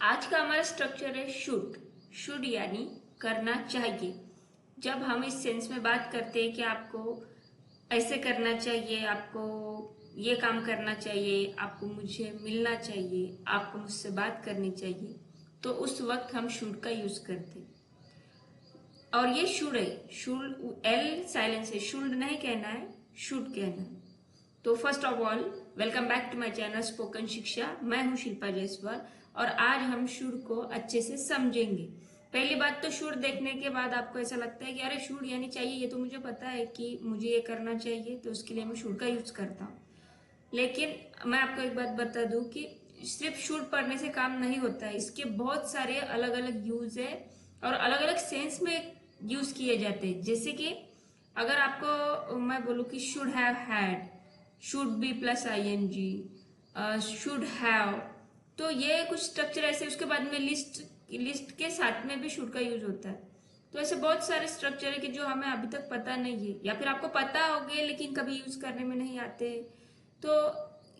आज का हमारा स्ट्रक्चर है शुड। शुड यानी करना चाहिए। जब हम इस सेंस में बात करते हैं कि आपको ऐसे करना चाहिए, आपको ये काम करना चाहिए, आपको मुझे मिलना चाहिए, आपको मुझसे बात करनी चाहिए, तो उस वक्त हम शुड का यूज करते हैं। और ये शुड है, शुड एल साइलेंस है, शुड नहीं कहना है, शुड कहना है। तो first of all welcome back to my channel spoken Shiksha. मैं हूं शिल्पा जायसवाल और आज हम शुड को अच्छे से समझेंगे। पहली बात तो शुड देखने के बाद आपको ऐसा लगता है कि अरे शुड यानी चाहिए, ये तो मुझे पता है कि मुझे ये करना चाहिए, तो उसके लिए मैं शुड का यूज करता हूँ। लेकिन मैं आपको एक बात बता दूं कि सिर्फ शुड पढ़ने से काम नहीं होता है, इसके बहुत सारे अलग अलग यूज है और अलग अलग सेंस में यूज किए जाते हैं। जैसे कि अगर आपको मैं बोलूँ कि should have had, should be plus I N G, should have, तो ये कुछ स्ट्रक्चर ऐसे। उसके बाद में लिस्ट, लिस्ट के साथ में भी शुड का यूज होता है। तो ऐसे बहुत सारे स्ट्रक्चर है कि जो हमें अभी तक पता नहीं है, या फिर आपको पता होंगे लेकिन कभी यूज करने में नहीं आते। तो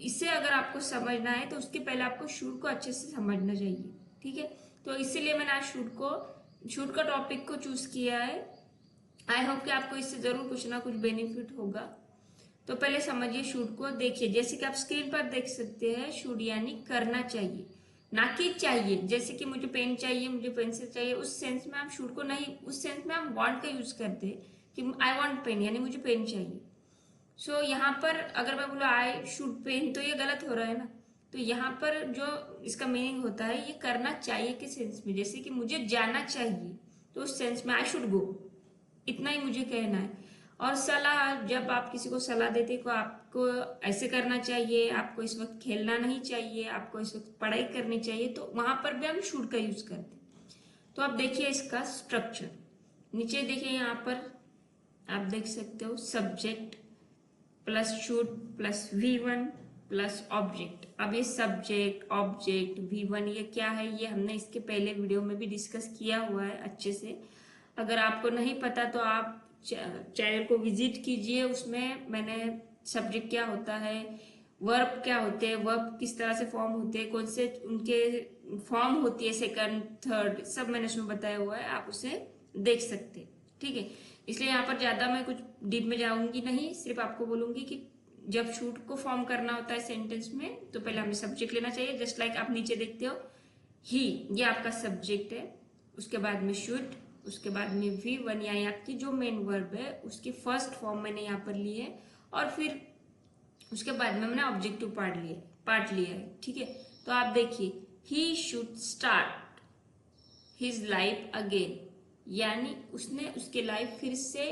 इसे अगर आपको समझना है तो उसके पहले आपको शुड को अच्छे से समझना चाहिए, ठीक है। तो इसीलिए मैंने आज शुड का टॉपिक को चूज किया है। आई होप कि आपको इससे जरूर कुछ ना कुछ बेनिफिट होगा। तो पहले समझिए शुड को, देखिए जैसे कि आप स्क्रीन पर देख सकते हैं, शुड यानी करना चाहिए, ना कि चाहिए। जैसे कि मुझे पेन चाहिए, मुझे पेंसिल चाहिए, उस सेंस में हम शुड को नहीं, उस सेंस में हम वांट का यूज करते हैं कि आई वांट पेन, यानी मुझे पेन चाहिए। सो यहाँ पर अगर मैं बोलूँ आई शुड पेन, तो ये गलत हो रहा है ना। तो यहाँ पर जो इसका मीनिंग होता है, ये करना चाहिए के सेंस में। जैसे कि मुझे जाना चाहिए, तो उस सेंस में आई शुड गो, इतना ही मुझे कहना है। और सलाह, जब आप किसी को सलाह देते को आपको ऐसे करना चाहिए, आपको इस वक्त खेलना नहीं चाहिए, आपको इस वक्त पढ़ाई करनी चाहिए, तो वहां पर भी हम शुड का यूज करते हैं। तो आप देखिए इसका स्ट्रक्चर, नीचे देखिए यहाँ पर आप देख सकते हो, subject plus should plus V1 plus object. अब ये सब्जेक्ट, ऑब्जेक्ट, V1 ये क्या है, ये हमने इसके पहले वीडियो में भी डिस्कस किया हुआ है अच्छे से। अगर आपको नहीं पता तो आप चैनल को विजिट कीजिए, उसमें मैंने सब्जेक्ट क्या होता है, वर्ब क्या होते हैं, वर्ब किस तरह से फॉर्म होते हैं, कौन से उनके फॉर्म होती है, सेकंड थर्ड, सब मैंने उसमें बताया हुआ है, आप उसे देख सकते हैं, ठीक है। इसलिए यहाँ पर ज्यादा मैं कुछ डीप में जाऊंगी नहीं, सिर्फ आपको बोलूंगी कि जब शूट को फॉर्म करना होता है सेंटेंस में, तो पहले हमें सब्जेक्ट लेना चाहिए। जस्ट लाइक आप नीचे देखते हो, ही, ये आपका सब्जेक्ट है, उसके बाद में शुड, उसके बाद में V1 यानी आपकी जो मेन वर्ब है उसकी फर्स्ट फॉर्म मैंने यहाँ पर ली है, और फिर उसके बाद में मैंने ऑब्जेक्टिव पार्ट लिया है, ठीक है। तो आप देखिए, he should start his life again, यानी उसने उसकी लाइफ फिर से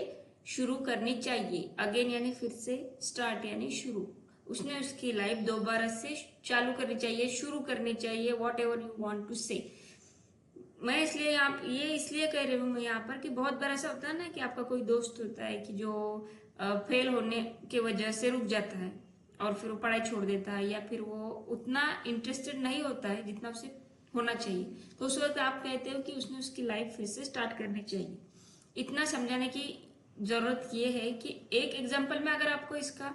शुरू करनी चाहिए। अगेन यानी फिर से, स्टार्ट यानी शुरू, उसने उसकी लाइफ दोबारा से चालू करनी चाहिए, शुरू करनी चाहिए, whatever you want to say. मैं इसलिए यहाँ ये इसलिए कह रही हूँ मैं यहाँ पर कि बहुत बार ऐसा होता है ना कि आपका कोई दोस्त होता है कि जो फेल होने की वजह से रुक जाता है और फिर वो पढ़ाई छोड़ देता है, या फिर वो उतना इंटरेस्टेड नहीं होता है जितना उसे होना चाहिए। तो उस वक्त आप कहते हो कि उसने उसकी लाइफ फिर से स्टार्ट करनी चाहिए। इतना समझाने की जरूरत ये है कि एक एग्जाम्पल में अगर आपको इसका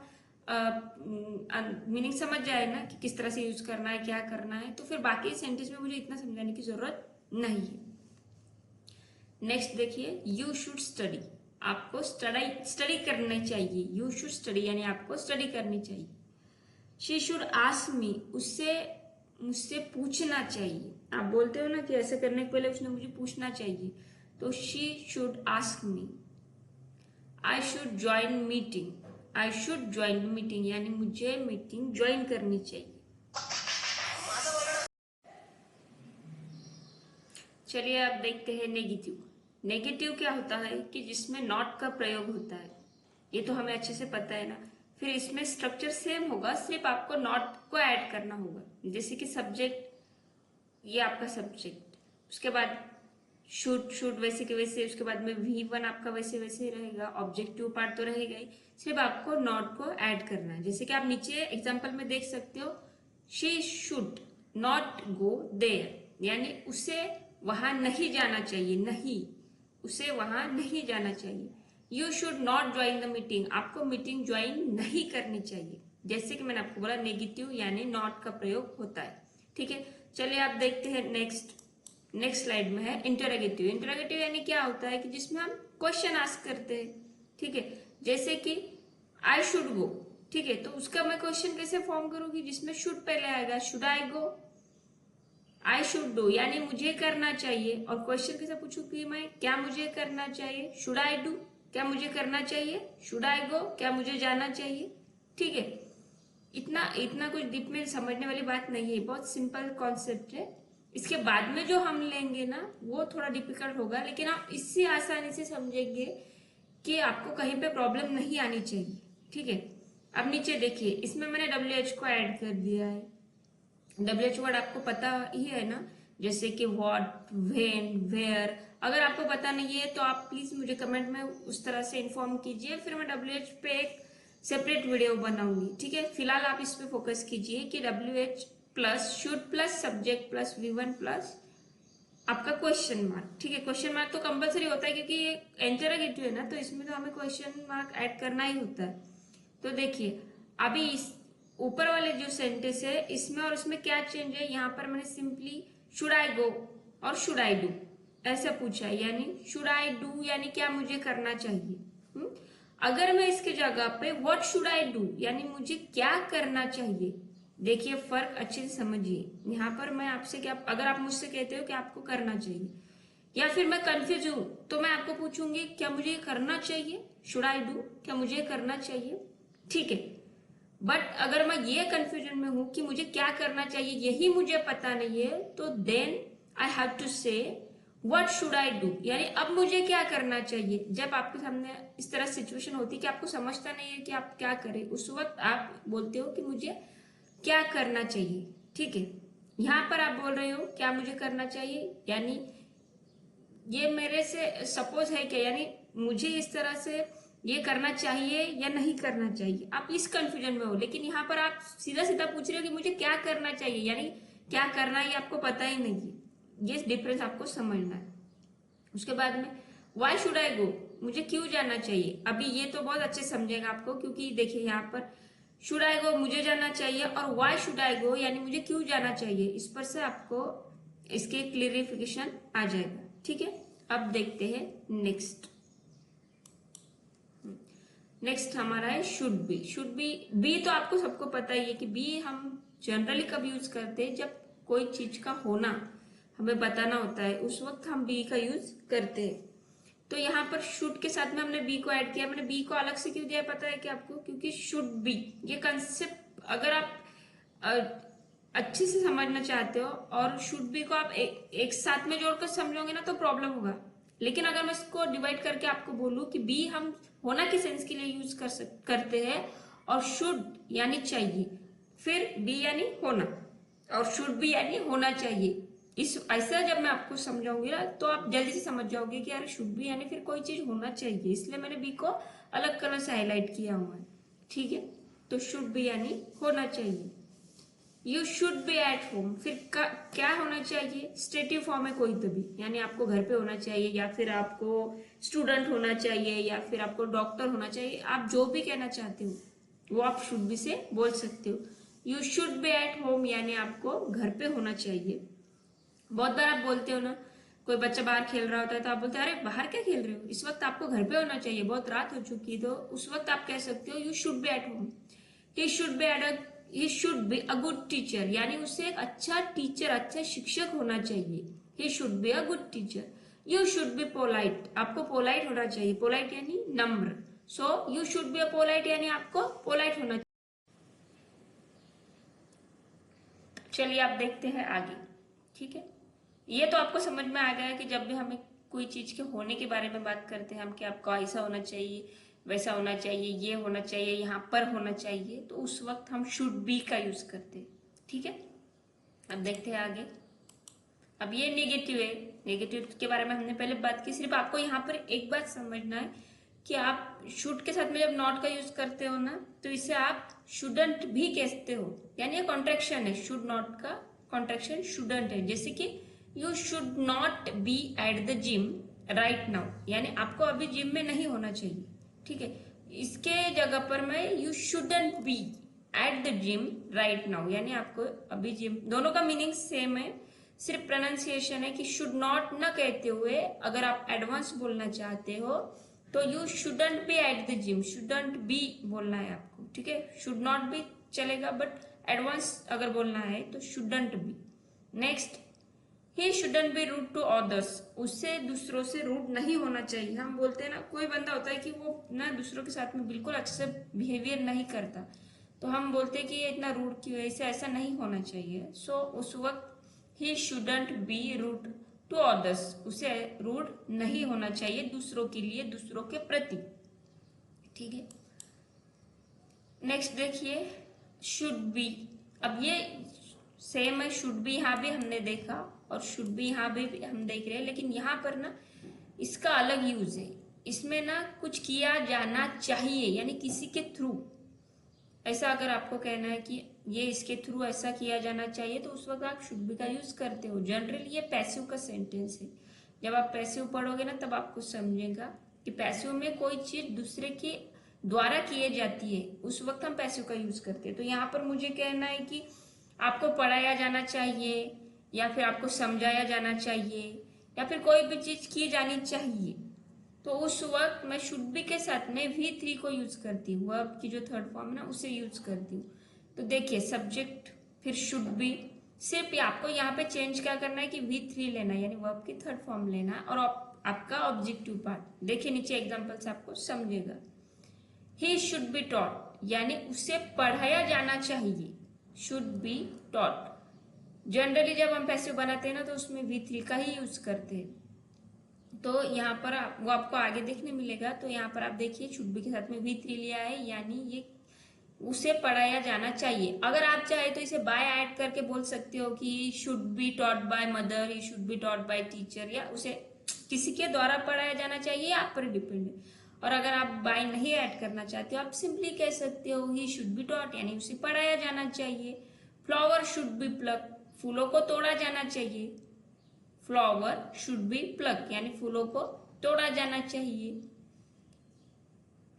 मीनिंग समझ जाए ना कि किस तरह से यूज करना है, क्या करना है, तो फिर बाकी सेंटेंस में मुझे इतना समझाने की जरूरत नहीं है। नेक्स्ट देखिए, यू शुड स्टडी, आपको स्टडी करनी चाहिए। यू शुड स्टडी यानी आपको स्टडी करनी चाहिए। शी शुड आस्क मी, उससे मुझसे पूछना चाहिए। आप बोलते हो ना कि ऐसे करने के पहले उसने मुझे पूछना चाहिए, तो she should ask me. I should join meeting, I should join meeting यानी मुझे मीटिंग ज्वाइन करनी चाहिए। चलिए अब देखते हैं नेगेटिव। नेगेटिव क्या होता है कि जिसमें नॉट का प्रयोग होता है, ये तो हमें अच्छे से पता है ना। फिर इसमें स्ट्रक्चर सेम होगा, सिर्फ आपको नॉट को ऐड करना होगा। जैसे कि सब्जेक्ट, ये आपका सब्जेक्ट, उसके बाद शुड, शुड वैसे के वैसे, उसके बाद में V1 आपका वैसे वैसे रहेगा, ऑब्जेक्टिव पार्ट तो रहेगा ही, सिर्फ आपको नॉट को ऐड करना है। जैसे कि आप नीचे एग्जाम्पल में देख सकते हो, she should not go there, यानी उसे वहां नहीं जाना चाहिए, नहीं, उसे वहां नहीं जाना चाहिए। You should not join the meeting, आपको मीटिंग ज्वाइन नहीं करनी चाहिए। जैसे कि मैंने आपको बोला, नेगेटिव यानी नॉट का प्रयोग होता है, ठीक है। चलिए आप देखते हैं नेक्स्ट स्लाइड में है इंटरोगेटिव। इंटरोगेटिव यानी क्या होता है कि जिसमें हम क्वेश्चन आस्क करते हैं, ठीक है। जैसे कि आई शुड गो, ठीक है, तो उसका मैं क्वेश्चन कैसे फॉर्म करूंगी, जिसमें शुड पहले आएगा, should I go, I should do यानी मुझे करना चाहिए, और क्वेश्चन कैसे पूछूंगी मैं, क्या मुझे करना चाहिए, शुड आई डू, क्या मुझे करना चाहिए, शुड आई गो, क्या मुझे जाना चाहिए, ठीक है। इतना कुछ डीप में समझने वाली बात नहीं है, बहुत सिंपल कॉन्सेप्ट है। इसके बाद में जो हम लेंगे ना वो थोड़ा डिफिकल्ट होगा, लेकिन आप इससे आसानी से समझेंगे कि आपको कहीं पे प्रॉब्लम नहीं आनी चाहिए, ठीक है। अब नीचे देखिए, इसमें मैंने WH को ऐड कर दिया है। WH वर्ड आपको पता ही है ना, जैसे कि व्हाट, व्हेन, वेयर। अगर आपको पता नहीं है तो आप प्लीज मुझे कमेंट में उस तरह से इन्फॉर्म कीजिए, फिर मैं WH पे एक सेपरेट वीडियो बनाऊंगी, ठीक है। फिलहाल आप इस पे फोकस कीजिए कि WH plus should plus subject plus V1 plus आपका क्वेश्चन मार्क, ठीक है। क्वेश्चन मार्क तो कंपलसरी होता है क्योंकि ये इंटरोगेटिव है ना, तो इसमें तो हमें क्वेश्चन मार्क ऐड करना ही होता है। तो देखिए अभी इस ऊपर वाले जो सेंटेंस है इसमें और इसमें क्या चेंज है, यहाँ पर मैंने सिंपली शुड आई गो और शुड आई डू ऐसा पूछा है, यानी शुड आई डू यानी क्या मुझे करना चाहिए। अगर मैं इसके जगह पे व्हाट शुड आई डू यानी मुझे क्या करना चाहिए, देखिए फर्क अच्छे से समझिए। यहाँ पर मैं आपसे क्या, अगर आप मुझसे कहते हो कि आपको करना चाहिए, या फिर मैं कंफ्यूज हूं तो मैं आपको पूछूंगी क्या मुझे करना चाहिए, शुड आई डू, क्या मुझे करना चाहिए, ठीक है। बट अगर मैं ये कंफ्यूजन में हूं कि मुझे क्या करना चाहिए यही मुझे पता नहीं है, तो देन आई हैव टू से व्हाट शुड आई डू यानी अब मुझे क्या करना चाहिए। जब आपके सामने इस तरह सिचुएशन होती है कि आपको समझता नहीं है कि आप क्या करें, उस वक्त आप बोलते हो कि मुझे क्या करना चाहिए, ठीक है। यहाँ पर आप बोल रहे हो क्या मुझे करना चाहिए, यानी ये मेरे से सपोज है क्या, यानी मुझे इस तरह से ये करना चाहिए या नहीं करना चाहिए, आप इस कंफ्यूजन में हो। लेकिन यहाँ पर आप सीधा सीधा पूछ रहे हो कि मुझे क्या करना चाहिए, यानी क्या करना है ये आपको पता ही नहीं है। ये डिफरेंस आपको समझना है। उसके बाद में वाई शुड आई गो, मुझे क्यों जाना चाहिए। अभी ये तो बहुत अच्छे समझेगा आपको, क्योंकि देखिए यहाँ पर शुड आई गो मुझे जाना चाहिए, और वाई शुड आई गो यानी मुझे क्यों जाना चाहिए, इस पर से आपको इसके क्लियरिफिकेशन आ जाएगा, ठीक है। अब देखते हैं नेक्स्ट हमारा है शुड बी। शुड बी तो आपको सबको पता ही है कि बी हम जनरली कब यूज करते हैं, जब कोई चीज का होना हमें बताना होता है उस वक्त हम बी का यूज करते हैं। तो यहाँ पर शुड के साथ में हमने बी को ऐड किया। मैंने बी को अलग से क्यों दिया पता है कि आपको, क्योंकि शुड बी ये कंसेप्ट अगर आप अच्छे से समझना चाहते हो और शुड बी को आप एक साथ में जोड़कर समझोगे ना तो प्रॉब्लम होगा। लेकिन अगर मैं इसको डिवाइड करके आपको बोलूं कि बी हम होना के सेंस के लिए यूज करते हैं, और शुड यानी चाहिए, फिर बी यानी होना, और शुड बी यानी होना चाहिए। इस ऐसा जब मैं आपको समझाऊंगी ना तो आप जल्दी से समझ जाओगे कि यार शुड बी यानी फिर कोई चीज होना चाहिए, इसलिए मैंने बी को अलग कलर से हाईलाइट किया हुआ है, ठीक है। तो शुड बी यानी होना चाहिए। You should be at home, फिर क्या होना चाहिए, स्टेटिव फॉर्म है कोई तो भी, यानी आपको घर पे होना चाहिए, या फिर आपको स्टूडेंट होना चाहिए, या फिर आपको डॉक्टर होना चाहिए, आप जो भी कहना चाहते हो वो आप शुड बी से बोल सकते हो। You should be at home यानी आपको घर पे होना चाहिए। बहुत बार आप बोलते हो ना, कोई बच्चा बाहर खेल रहा होता है तो आप बोलते हो अरे बाहर क्या खेल रहे हो, इस वक्त आपको घर पे होना चाहिए, बहुत रात हो चुकी है, तो उस वक्त आप कह सकते हो you should be at home. He should be a good teacher यानी उसे एक अच्छा टीचर, अच्छा शिक्षक होना चाहिए। He should be a good teacher. You should be polite, आपको पोलाइट होना चाहिए, पोलाइट यानी नम्र। So you should be a polite यानी आपको पोलाइट होना चाहिए। चलिए आप देखते हैं आगे, ठीक है। ये तो आपको समझ में आ गया कि जब भी हमें कोई चीज के होने के बारे में बात करते हैं हम, कि आपको ऐसा होना चाहिए, वैसा होना चाहिए, ये होना चाहिए, यहाँ पर होना चाहिए, तो उस वक्त हम शुड बी का यूज करते हैं, ठीक है। अब देखते हैं आगे। अब ये नेगेटिव है, नेगेटिव के बारे में हमने पहले बात की। सिर्फ आपको यहाँ पर एक बात समझना है कि आप शुड के साथ में जब नॉट का यूज करते हो ना तो इसे आप शुडंट भी कहते हो, यानी ये कॉन्ट्रैक्शन है। शुड नॉट का कॉन्ट्रैक्शन शुडंट है। जैसे कि you should not B at the gym right now, यानी आपको अभी जिम में नहीं होना चाहिए, ठीक है। इसके जगह पर मैं you shouldn't be at the gym right now, यानी आपको अभी जिम, दोनों का मीनिंग सेम है, सिर्फ प्रोनाउंसिएशन है कि शुड नॉट न कहते हुए अगर आप एडवांस बोलना चाहते हो तो you shouldn't be at the gym, shouldn't be बोलना है आपको, ठीक है। शुड नॉट बी चलेगा बट एडवांस अगर बोलना है तो shouldn't be. Next, he shouldn't be rude to others, उससे दूसरों से रूड नहीं होना चाहिए। हम बोलते हैं ना, कोई बंदा होता है कि वो ना दूसरों के साथ में बिल्कुल अच्छे से बिहेवियर नहीं करता, तो हम बोलते हैं कि ये इतना रूड क्यों है, इसे ऐसा नहीं होना चाहिए। सो उस वक्त he shouldn't be rude to others, उसे रूड नहीं होना चाहिए दूसरों के लिए, दूसरों के प्रति, ठीक है। नेक्स्ट देखिए शुड बी, अब ये सेम है, शुड बी यहाँ भी हमने देखा और शुड बी यहाँ भी हम देख रहे हैं, लेकिन यहाँ पर ना इसका अलग यूज है। इसमें ना कुछ किया जाना चाहिए, यानी किसी के थ्रू, ऐसा अगर आपको कहना है कि ये इसके थ्रू ऐसा किया जाना चाहिए तो उस वक्त आप शुड बी का यूज करते हो। जनरली ये पैसिव का सेंटेंस है, जब आप पैसिव पढ़ोगे ना तब आपको समझेगा कि पैसिव में कोई चीज दूसरे के द्वारा किए जाती है, उस वक्त हम पैसिव का यूज करते हैं। तो यहाँ पर मुझे कहना है कि आपको पढ़ाया जाना चाहिए या फिर आपको समझाया जाना चाहिए या फिर कोई भी चीज की जानी चाहिए, तो उस वक्त मैं शुड बी के साथ में V3 को यूज करती हूँ, वर्ब की जो थर्ड फॉर्म है ना उसे यूज करती हूँ। तो देखिए सब्जेक्ट फिर शुड बी, सिर्फ आपको यहाँ पे चेंज क्या करना है कि V3 लेना है, यानी वर्ब की थर्ड फॉर्म लेना है, और आपका ऑब्जेक्टिव पार्ट देखिए नीचे एग्जाम्पल से आपको समझेगा। ही शुड बी टॉट, यानी उसे पढ़ाया जाना चाहिए, शुड बी टॉट। जनरली जब हम पैसिव बनाते हैं ना तो उसमें V3 का ही यूज करते हैं, तो यहाँ पर वो आपको आगे देखने मिलेगा। तो यहाँ पर आप देखिए शुड बी के साथ में V3 लिया है, यानी ये उसे पढ़ाया जाना चाहिए। अगर आप चाहे तो इसे बाय ऐड करके बोल सकते हो कि should be taught by mother, he should be taught by teacher, या उसे किसी के द्वारा पढ़ाया जाना चाहिए, आप पर डिपेंड है। और अगर आप बाय नहीं ऐड करना चाहते हो, आप सिंपली कह सकते हो ही शुड बी टॉट, यानी उसे पढ़ाया जाना चाहिए। फ्लावर शुड बी प्लक, फूलों को तोड़ा जाना चाहिए, फ्लावर शुड बी प्लक, यानी फूलों को तोड़ा जाना चाहिए।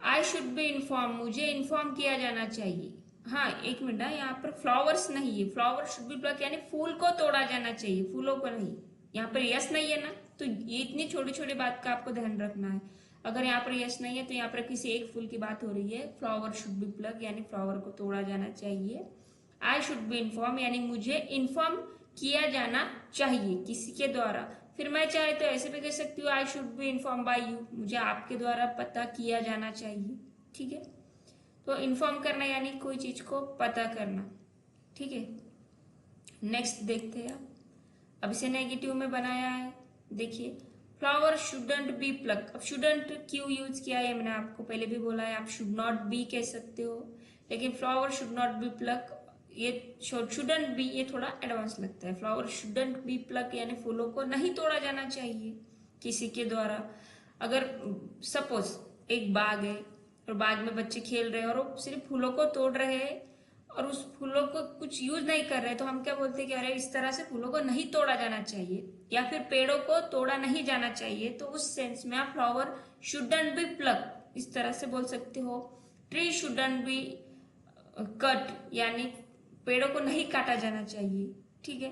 आई शुड बी इन्फॉर्म, मुझे इन्फॉर्म किया जाना चाहिए। हाँ एक मिनट, यहाँ पर फ्लावर्स नहीं है, फ्लावर शुड बी प्लक यानी फूल को तोड़ा जाना चाहिए, फूलों को नहीं। यहाँ पर यस नहीं है ना, तो ये इतनी छोटी छोटी बात का आपको ध्यान रखना है। अगर यहाँ पर यस नहीं है तो यहाँ पर किसी एक फूल की बात हो रही है। फ्लावर शुड बी प्लक यानी फ्लावर को तोड़ा जाना चाहिए। आई शुड बी इन्फॉर्म यानी मुझे इन्फॉर्म किया जाना चाहिए किसी के द्वारा। फिर मैं चाहे तो ऐसे भी कह सकती हूँ I should be inform bye you, मुझे आपके द्वारा पता किया जाना चाहिए, ठीक है। तो इन्फॉर्म करना यानी कोई चीज को पता करना, ठीक है। नेक्स्ट देखते हैं अब इसे नेगेटिव में बनाया है। देखिए फ्लावर शुडंट बी प्लक, अब शुडंट क्यों यूज किया है मैंने आपको पहले भी बोला है, आप शुड नॉट बी कह सकते हो, लेकिन flower should not be pluck, ये शुडंट बी ये थोड़ा एडवांस लगता है। फ्लावर शुडंट बी प्लक यानी फूलों को नहीं तोड़ा जाना चाहिए किसी के द्वारा। अगर सपोज एक बाग है और बाग में बच्चे खेल रहे हैं और वो सिर्फ फूलों को तोड़ रहे हैं और उस फूलों को कुछ यूज नहीं कर रहे, तो हम क्या बोलते हैं कि अरे इस तरह से फूलों को नहीं तोड़ा जाना चाहिए, या फिर पेड़ों को तोड़ा नहीं जाना चाहिए। तो उस सेंस में आप फ्लावर शुडंट बी प्लक इस तरह से बोल सकते हो। ट्री शुडंट बी कट यानी पेड़ों को नहीं काटा जाना चाहिए, ठीक है।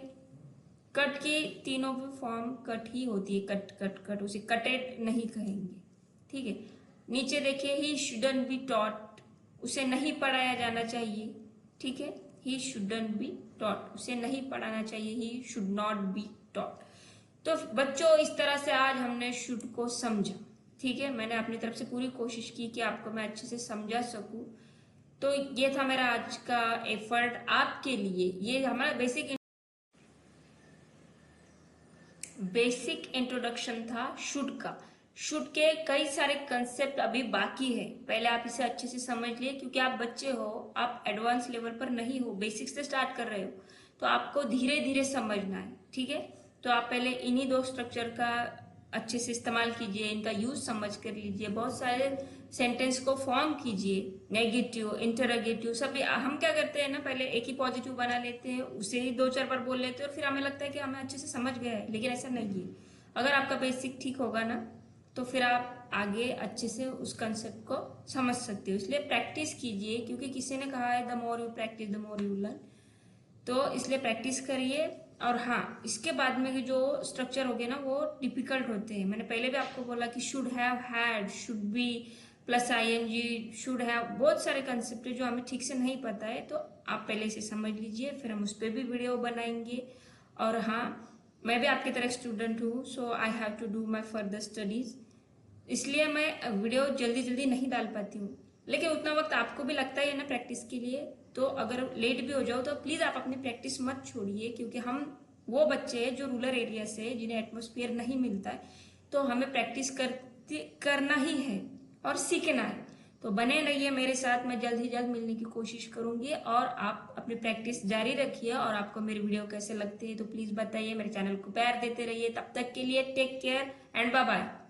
कट की तीनों भी फॉर्म कट ही होती है, कट कट कट, उसे कटेड नहीं कहेंगे, ठीक है। नीचे देखिए ही शुडंट बी टॉट, उसे नहीं पढ़ाया जाना चाहिए, ठीक है। ही शुडंट बी टॉट, उसे नहीं पढ़ाना चाहिए, he should not be taught. तो बच्चों इस तरह से आज हमने शुड को समझा, ठीक है। मैंने अपनी तरफ से पूरी कोशिश की कि आपको मैं अच्छे से समझा सकूं। तो ये था मेरा आज का एफर्ट आपके लिए। ये हमारा बेसिक इंट्रोडक्शन था शुड का। शुड के कई सारे कंसेप्ट अभी बाकी है, पहले आप इसे अच्छे से समझ लिए, क्योंकि आप बच्चे हो, आप एडवांस लेवल पर नहीं हो, बेसिक से स्टार्ट कर रहे हो, तो आपको धीरे धीरे समझना है, ठीक है। तो आप पहले इन्हीं दो स्ट्रक्चर का अच्छे से इस्तेमाल कीजिए, इनका यूज समझ कर लीजिए, बहुत सारे सेंटेंस को फॉर्म कीजिए, नेगेटिव इंटरोगेटिव सब। हम क्या करते हैं ना, पहले एक ही पॉजिटिव बना लेते हैं, उसे ही दो चार बार बोल लेते हैं और फिर हमें लगता है कि हमें अच्छे से समझ गया है, लेकिन ऐसा नहीं है। अगर आपका बेसिक ठीक होगा ना तो फिर आप आगे अच्छे से उस कंसेप्ट को समझ सकते हो। इसलिए प्रैक्टिस कीजिए, क्योंकि किसी ने कहा है the more you practice the more you learn, तो इसलिए प्रैक्टिस करिए। और हाँ, इसके बाद में जो स्ट्रक्चर हो गए ना वो डिफिकल्ट होते हैं। मैंने पहले भी आपको बोला कि should have, had, should be plus ING, should have, बहुत सारे कंसेप्ट है जो हमें ठीक से नहीं पता है, तो आप पहले इसे समझ लीजिए, फिर हम उस पर भी वीडियो बनाएंगे। और हाँ, मैं भी आपकी तरह स्टूडेंट हूँ, so I have to do my further studies, इसलिए मैं वीडियो जल्दी जल्दी नहीं डाल पाती हूँ। लेकिन उतना वक्त आपको भी लगता है ना प्रैक्टिस के लिए, तो अगर लेट भी हो जाओ तो प्लीज़ आप अपनी प्रैक्टिस मत छोड़िए, क्योंकि हम वो बच्चे हैं जो रूरल एरिया से, जिन्हें एटमॉस्फेयर नहीं मिलता है, तो हमें प्रैक्टिस करना ही है और सीखना है। तो बने रहिए मेरे साथ, मैं जल्द ही जल्द मिलने की कोशिश करूंगी, और आप अपनी प्रैक्टिस जारी रखिए। और आपको मेरे वीडियो कैसे लगते हैं तो प्लीज़ बताइए, मेरे चैनल को प्यार देते रहिए। तब तक के लिए take care and bye bye.